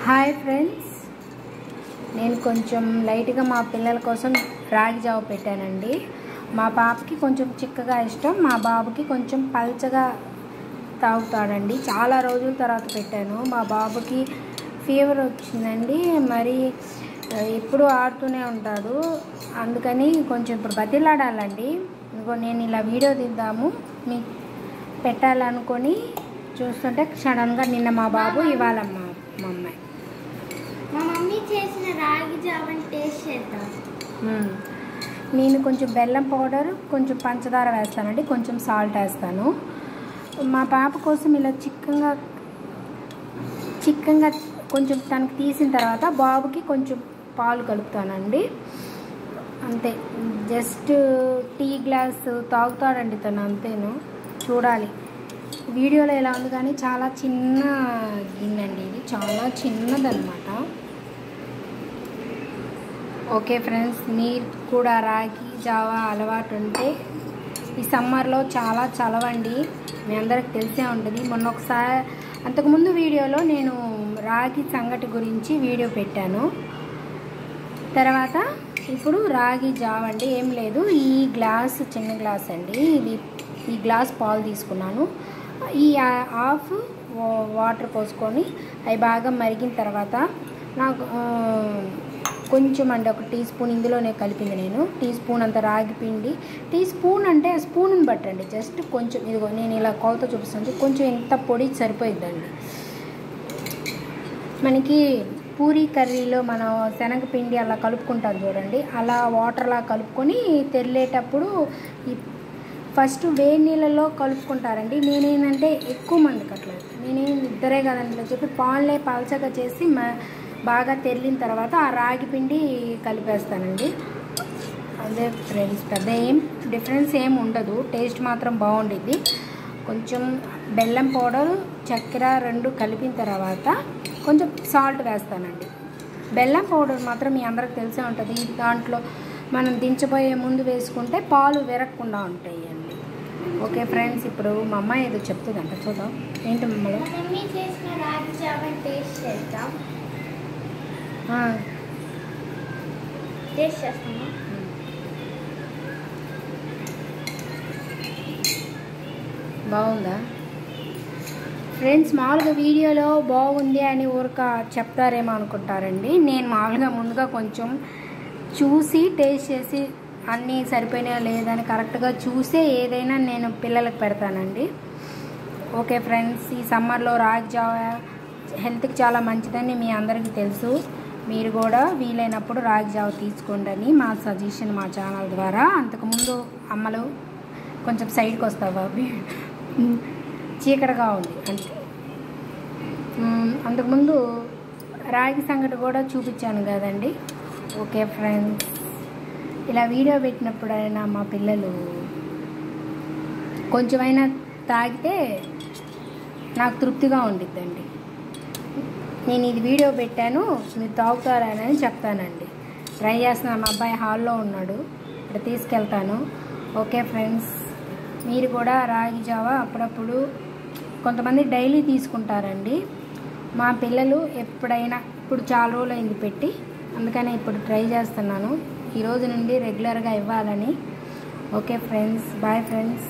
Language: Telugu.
హాయ్ ఫ్రెండ్స్, నేను కొంచెం లైట్గా మా పిల్లల కోసం రాగి జావ పెట్టానండి. మా పాపకి కొంచెం చిక్కగా ఇష్టం, మా బాబుకి కొంచెం పల్చగా తాగుతాడండి. చాలా రోజుల తర్వాత పెట్టాను. మా బాబుకి ఫీవర్ వచ్చిందండి, మరి ఎప్పుడు ఆడుతూనే ఉంటాడు. అందుకని కొంచెం ఇప్పుడు బతిలాడాలండి. ఇంకో నేను ఇలా వీడియో తీద్దాము మీకు పెట్టాలనుకొని చూస్తుంటే సడన్గా నిన్న మా బాబు ఇవాళ మా మమ్మీ చేసిన రాగి జావని టేస్ట్ చేద్దాం. నేను కొంచెం బెల్లం పౌడర్, కొంచెం పంచదార వేస్తానండి, కొంచెం సాల్ట్ వేస్తాను. మా పాప కోసం ఇలా చిక్కగా కొంచెం తనకు తీసిన తర్వాత బాబుకి కొంచెం పాలు కలుపుతానండి. అంతే, జస్ట్ టీ గ్లాస్ తాగుతాడండి తను, అంతేను. చూడాలి వీడియోలో ఎలా ఉంది, కానీ చాలా చిన్న గిన్నె అండి, ఇది చాలా చిన్నదన్నమాట. ఓకే ఫ్రెండ్స్, మీరు కూడా రాగి జావా అలవాటు ఉంటే ఈ సమ్మర్లో చాలా చలవండి, మీ అందరికి తెలిసే ఉంటుంది. మొన్న ఒకసారి అంతకుముందు వీడియోలో నేను రాగి సంగటి గురించి వీడియో పెట్టాను. తర్వాత ఇప్పుడు రాగి జావ అండి, ఏం లేదు, ఈ గ్లాస్ చిన్న గ్లాస్ అండి, ఈ గ్లాస్ పాలు తీసుకున్నాను. ఈ హాఫ్ వాటర్ పోసుకొని అవి బాగా మరిగిన తర్వాత నాకు కొంచెం అండి ఒక టీ స్పూన్ ఇందులోనే కలిపింది నేను, టీ స్పూన్ అంత రాగి పిండి. టీ స్పూన్ అంటే స్పూన్ని బట్టండి, జస్ట్ కొంచెం, ఇదిగో నేను ఇలా కొలత చూపిస్తాను, కొంచెం ఎంత పొడి సరిపోయిద్దండి. మనకి పూరీ కర్రీలో మనం శనగపిండి అలా కలుపుకుంటాం చూడండి, అలా వాటర్లా కలుపుకొని తెరిలేటప్పుడు ఫస్ట్ వేడి నీళ్ళలో కలుపుకుంటారండి. నేనేంటంటే ఎక్కువ మందికి అట్లా, నేనేం ఇద్దరే కదండి చెప్పి పాలే పలచగా చేసి బాగా తెరిలిన తర్వాత ఆ రాగి పిండి కలిపేస్తానండి. అదే ఫ్రెండ్స్, పెద్ద ఏం డిఫరెన్స్ ఏం ఉండదు, టేస్ట్ మాత్రం బాగుండిద్ది. కొంచెం బెల్లం పౌడర్, చక్కెర రెండు కలిపిన తర్వాత కొంచెం సాల్ట్ వేస్తానండి. బెల్లం పౌడర్ మాత్రం మీ అందరికి తెలిసే ఉంటుంది, దాంట్లో మనం దించబోయే ముందు వేసుకుంటే పాలు విరగకుండా ఉంటాయి అండి. ఓకే ఫ్రెండ్స్, ఇప్పుడు మా అమ్మాయి ఏదో చెప్తుందంట, చూద్దాం ఏంటి మమ్మీ చేసిన రాగి జావని టేస్ట్ చేద్దాం. టేస్ట్ చేస్తాము. బాగుందా ఫ్రెండ్స్? మామూలుగా వీడియోలో బాగుంది అని ఊరిక చెప్తారేమో అనుకుంటారండి. నేను మామూలుగా ముందుగా కొంచెం చూసి టేస్ట్ చేసి అన్నీ సరిపోయినా లేదని కరెక్ట్గా చూసే ఏదైనా నేను పిల్లలకు పెడతానండి. ఓకే ఫ్రెండ్స్, ఈ సమ్మర్లో రాగి జావ హెల్త్కి చాలా మంచిదని మీ అందరికీ తెలుసు. మీరు కూడా వీలైనప్పుడు రాగి జావ తీసుకోండి అని మా సజెషన్ మా ఛానల్ ద్వారా. అంతకుముందు అమ్మలు కొంచెం సైడ్కి వస్తావా, చీకటిగా ఉంది అంటే, అంతకుముందు రాగి సంగటి కూడా చూపించాను కదండి. ఓకే ఫ్రెండ్స్, ఇలా వీడియో పెట్టినప్పుడైనా మా పిల్లలు కొంచెమైనా తాగితే నాకు తృప్తిగా ఉండిద్దండి. నేను ఇది వీడియో పెట్టాను, మీరు తాగుతారని చెప్తానండి. ట్రై చేస్తున్నాను, మా అబ్బాయి హాల్లో ఉన్నాడు, ఇక్కడ తీసుకెళ్తాను. ఓకే ఫ్రెండ్స్, మీరు కూడా రాగి జావ అప్పుడప్పుడు, కొంతమంది డైలీ తీసుకుంటారండి. మా పిల్లలు ఎప్పుడైనా, ఇప్పుడు చాలా రోజులు అయింది పెట్టి, అందుకని ఇప్పుడు ట్రై చేస్తున్నాను, ఈరోజు నుండి రెగ్యులర్గా ఇవ్వాలని. Okay friends, bye friends.